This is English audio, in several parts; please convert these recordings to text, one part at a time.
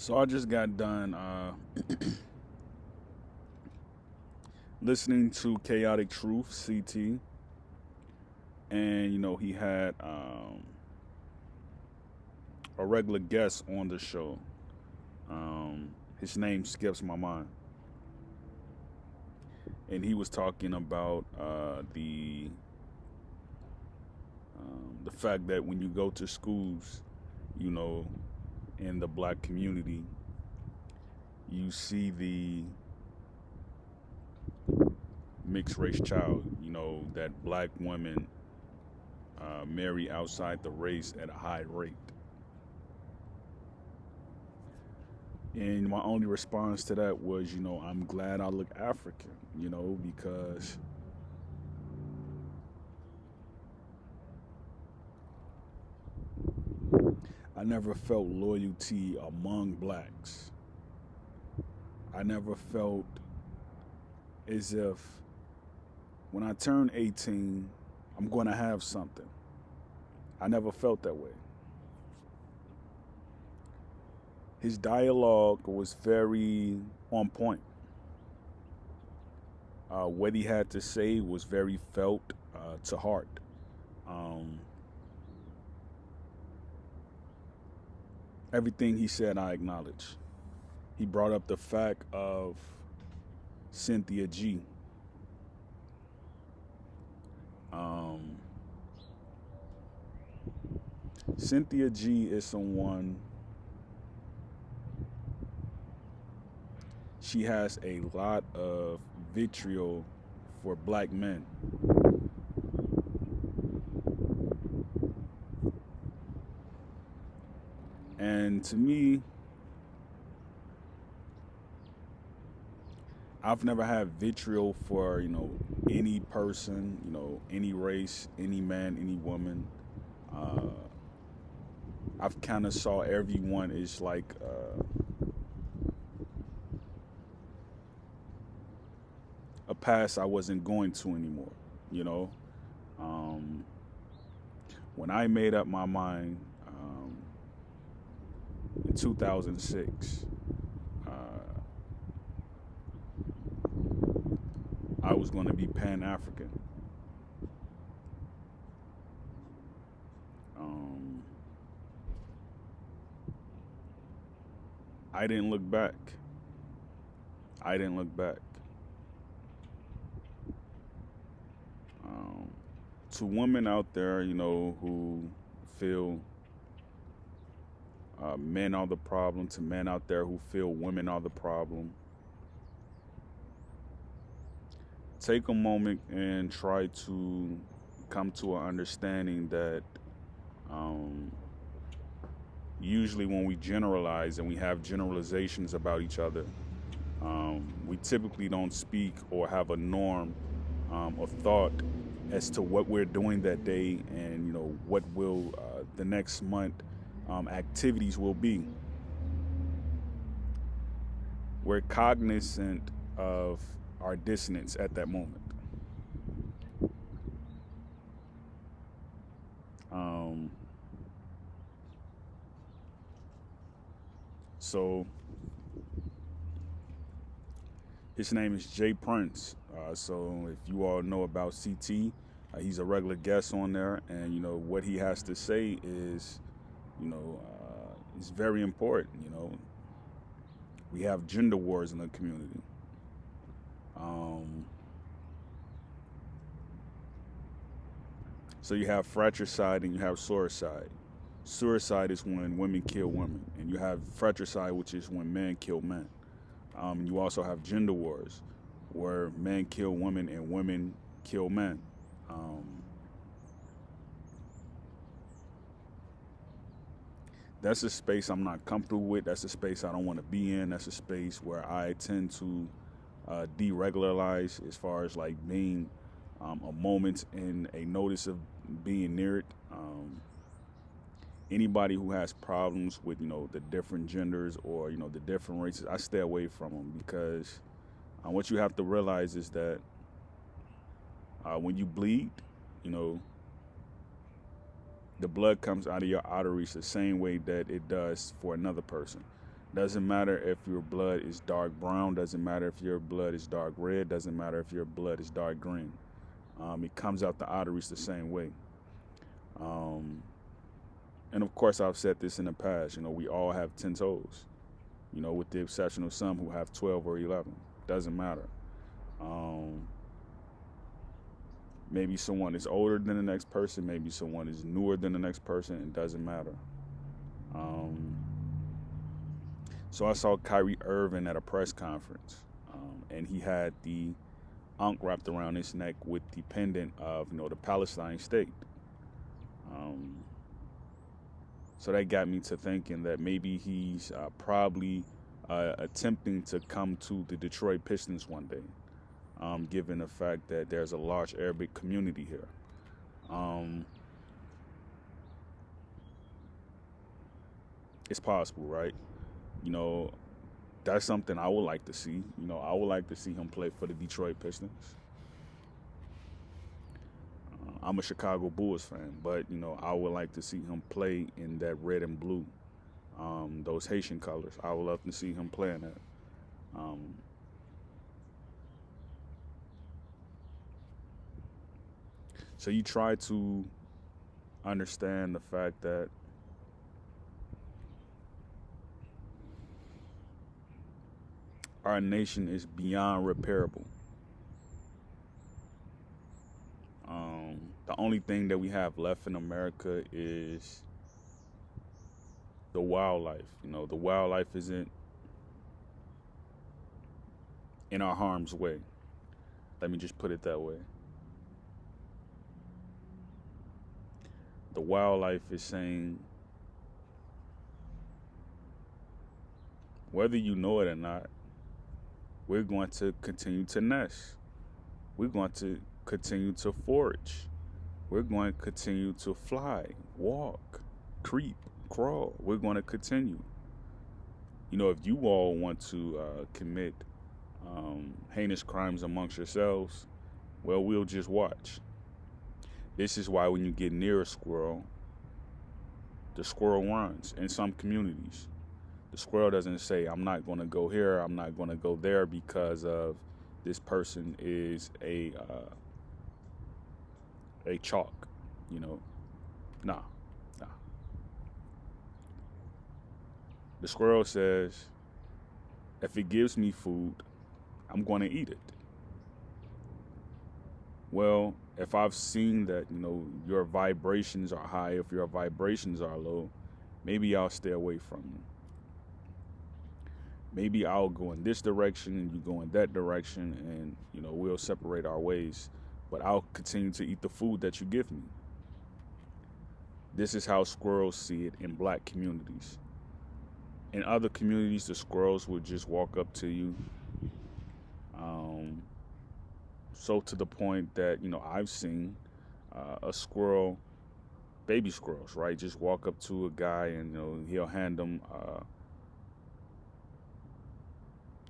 So I just got done listening to Chaotic Truth (CT), and he had a regular guest on the show. His name skips my mind, and he was talking about the fact that when you go to schools, you know, in the black community, you see the mixed race child. That black women marry outside the race at a high rate. And my only response to that was, I'm glad I look African, because I never felt loyalty among blacks. I never felt as if when I turn 18, I'm going to have something. I never felt that way. His dialogue was very on point. What he had to say was very felt to heart. Um, Everything he said, I acknowledge. He brought up the fact of Cynthia G. Um, Cynthia G is someone, she has a lot of vitriol for black men. And to me, I've never had vitriol for, any person, any race, any man, any woman. Uh, I've kind of saw everyone as like a past I wasn't going to anymore, you know. Um, when I made up my mind in 2006, uh, I was going to be Pan African. Um, I didn't look back. I didn't look back. Um, to women out there, who feel men are the problem, to men out there who feel women are the problem, take a moment and try to come to an understanding that um, usually when we generalize and we have generalizations about each other, we typically don't speak or have a norm of thought as to what we're doing that day and what will the next month activities will be. We're cognizant of our dissonance at that moment. Um, so his name is Jay Prince. So if you all know about CT, he's a regular guest on there, and what he has to say is very important. We have gender wars in the community. Um, so you have fratricide and you have soricide. Suicide is when women kill women, and you have fratricide, which is when men kill men. You also have gender wars, where men kill women and women kill men. Um, that's a space I'm not comfortable with. That's a space I don't want to be in. That's a space where I tend to deregularize as far as like being a moment and a notice of being near it. Anybody who has problems with the different genders or the different races, I stay away from them because what you have to realize is that when you bleed, you know the blood comes out of your arteries the same way that it does for another person. Doesn't matter if your blood is dark brown. Doesn't matter if your blood is dark red. Doesn't matter if your blood is dark green. It comes out the arteries the same way. Um, and of course, I've said this in the past. We all have 10 toes. With the exception of some who have 12 or 11. Doesn't matter. Um, Maybe someone is older than the next person. Maybe someone is newer than the next person. It doesn't matter. Um, so I saw Kyrie Irving at a press conference, and he had the ankh wrapped around his neck with the pendant of, the Palestine state. Um, so that got me to thinking that maybe he's probably attempting to come to the Detroit Pistons one day. Given the fact that there's a large Arabic community here. It's possible, right? You know, that's something I would like to see. I would like to see him play for the Detroit Pistons. I'm a Chicago Bulls fan, but, I would like to see him play in that red and blue, those Haitian colors. I would love to see him play in that. Um, so you try to understand the fact that our nation is beyond repairable. The only thing that we have left in America is the wildlife. The wildlife isn't in our harm's way. Let me just put it that way. The wildlife is saying, whether you know it or not, we're going to continue to nest. We're going to continue to forage. We're going to continue to fly, walk, creep, crawl. We're going to continue. If you all want to commit heinous crimes amongst yourselves, well, we'll just watch. This is why when you get near a squirrel, the squirrel runs in some communities. The squirrel doesn't say, I'm not going to go here, I'm not going to go there because of this person is a chalk, Nah. The squirrel says, if it gives me food, I'm going to eat it. Well, if I've seen that, your vibrations are high, if your vibrations are low, maybe I'll stay away from you. Maybe I'll go in this direction and you go in that direction and, we'll separate our ways. But I'll continue to eat the food that you give me. This is how squirrels see it in black communities. In other communities, the squirrels would just walk up to you. So to the point that, I've seen a squirrel, baby squirrels, right, just walk up to a guy and, he'll hand them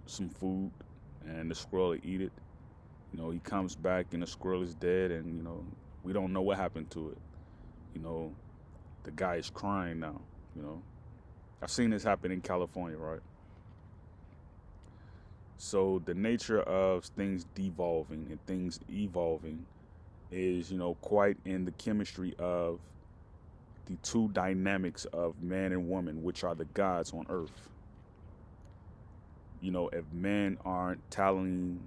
some food and the squirrel will eat it. He comes back and the squirrel is dead and, we don't know what happened to it. The guy is crying now, I've seen this happen in California, right? So the nature of things devolving and things evolving is, quite in the chemistry of the two dynamics of man and woman, which are the gods on earth. If men aren't tallying,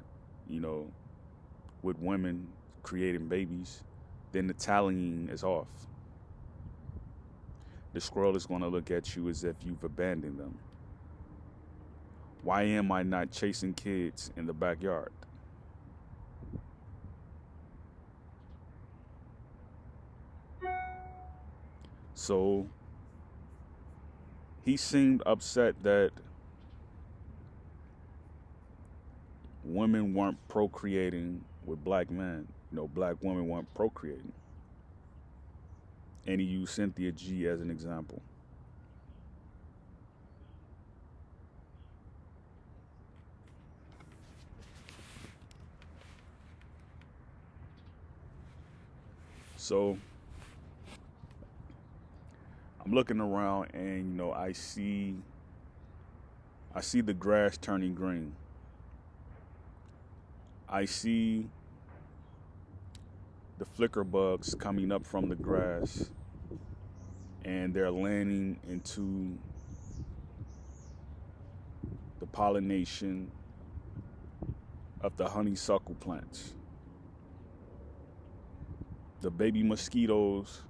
with women creating babies, then the tallying is off. The squirrel is going to look at you as if you've abandoned them. Why am I not chasing kids in the backyard? So he seemed upset that women weren't procreating with black men. Black women weren't procreating. And he used Cynthia G as an example. So I'm looking around and, I see I see the grass turning green. I see the flicker bugs coming up from the grass, and they're landing into the pollination of the honeysuckle plants. The baby mosquitoes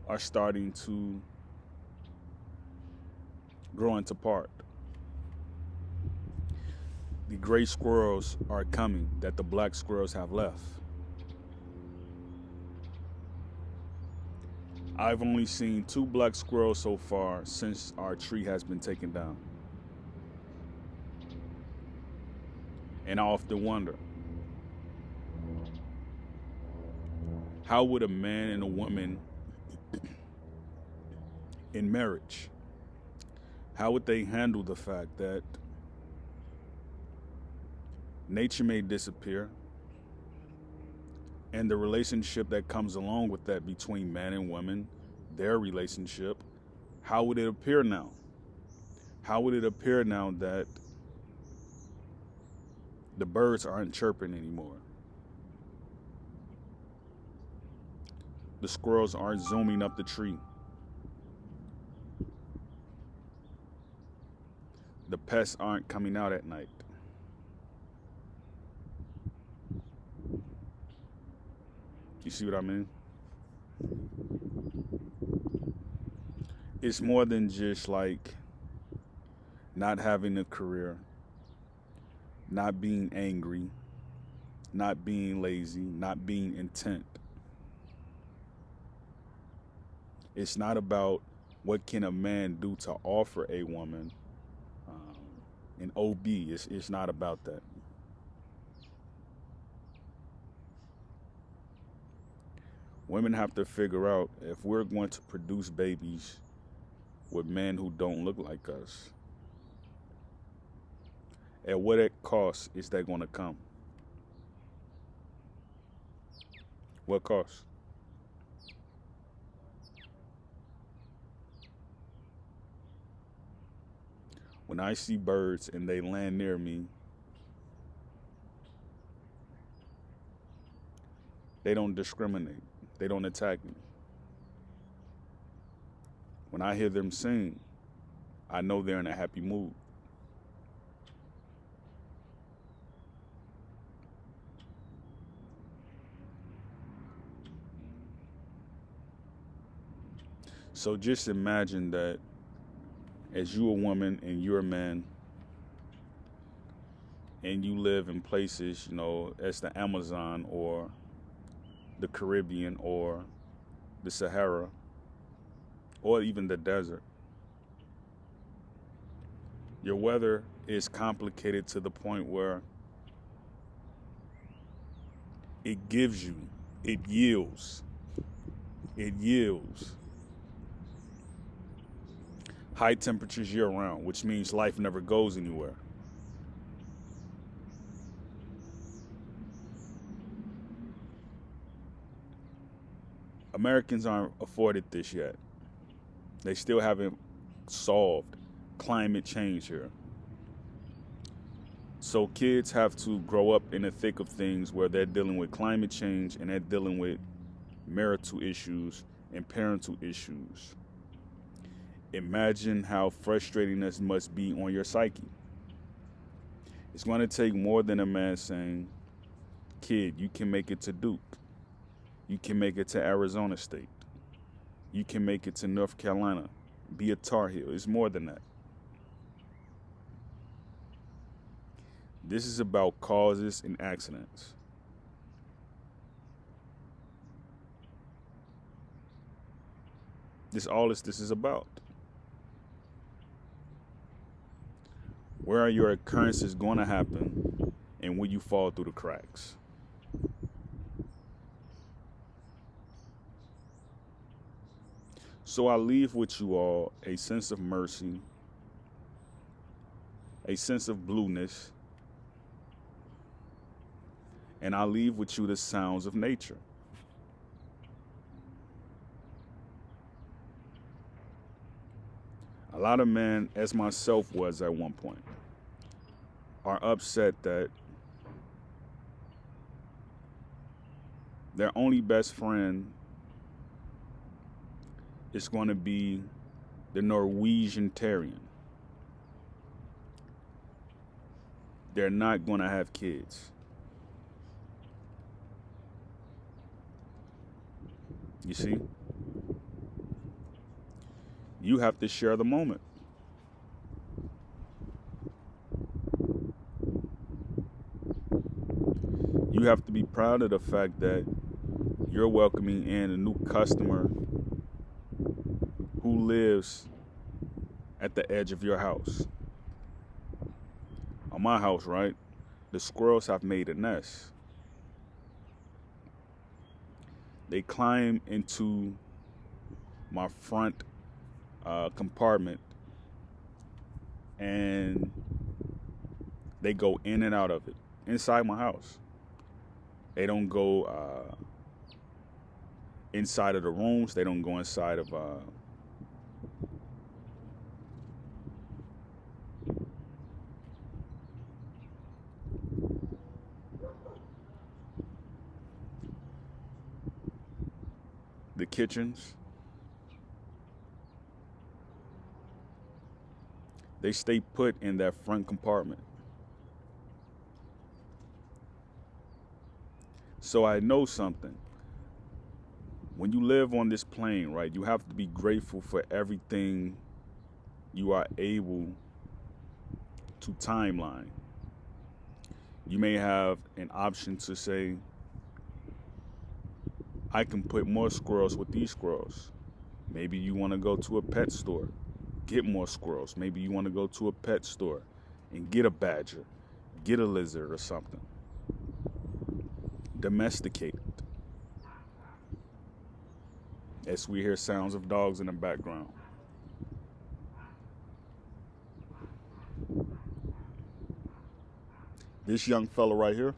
are starting to grow into part. The gray squirrels are coming that the black squirrels have left. I've only seen 2 black squirrels so far since our tree has been taken down. And I often wonder, how would a man and a woman in marriage, how would they handle the fact that nature may disappear and the relationship that comes along with that between man and woman, their relationship, how would it appear now? How would it appear now that the birds aren't chirping anymore? The squirrels aren't zooming up the tree. The pests aren't coming out at night. You see what I mean? It's more than just like not having a career, not being angry, not being lazy, not being intent. It's not about what can a man do to offer a woman an OB. It's not about that. Women have to figure out if we're going to produce babies with men who don't look like us, at what cost is that going to come? What cost? When I see birds and they land near me, they don't discriminate. They don't attack me. When I hear them sing, I know they're in a happy mood. So just imagine that as you a woman and you're a man and you live in places, as the Amazon or the Caribbean or the Sahara or even the desert. Your weather is complicated to the point where it yields high temperatures year round, which means life never goes anywhere. Americans aren't afforded this yet. They still haven't solved climate change here. So kids have to grow up in the thick of things where they're dealing with climate change and they're dealing with marital issues and parental issues. Imagine how frustrating this must be on your psyche. It's going to take more than a man saying, kid, you can make it to Duke. You can make it to Arizona State. You can make it to North Carolina. Be a Tar Heel. It's more than that. This is about causes and accidents. This is about. Where are your occurrences going to happen and when you fall through the cracks? So I leave with you all a sense of mercy, a sense of blueness, and I leave with you the sounds of nature. A lot of men, as myself was at one point, are upset that their only best friend is going to be the Norwegian Terrier. They're not going to have kids. You see? You have to share the moment. You have to be proud of the fact that you're welcoming in a new customer who lives at the edge of your house. On my house, right, the squirrels have made a nest. They climb into my front compartment and they go in and out of it inside my house. They don't go inside of the rooms. They don't go inside of the kitchens. They stay put in that front compartment. So I know something. When you live on this plane, right, you have to be grateful for everything you are able to timeline. You may have an option to say, I can put more squirrels with these squirrels. Maybe you want to go to a pet store, get more squirrels. Maybe you want to go to a pet store and get a badger, get a lizard or something. Domesticate it. As we hear sounds of dogs in the background. This young fella right here,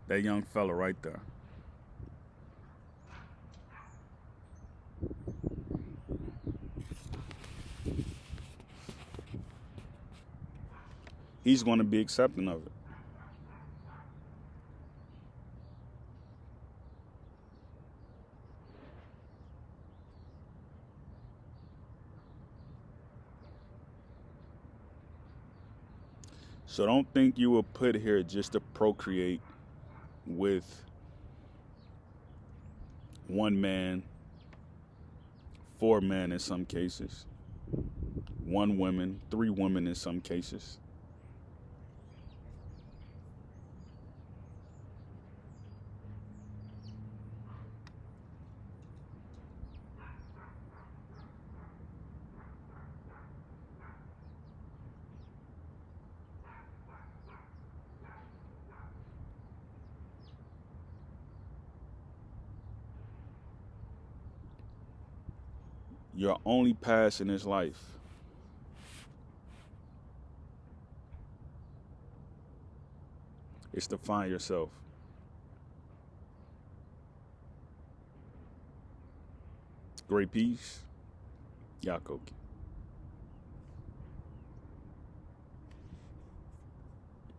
that young fella right there. He's going to be accepting of it. So don't think you were put here just to procreate with one man, 4 men in some cases, 1 woman, 3 women in some cases. Your only passion is life. It's to find yourself. Great peace. Yakoki.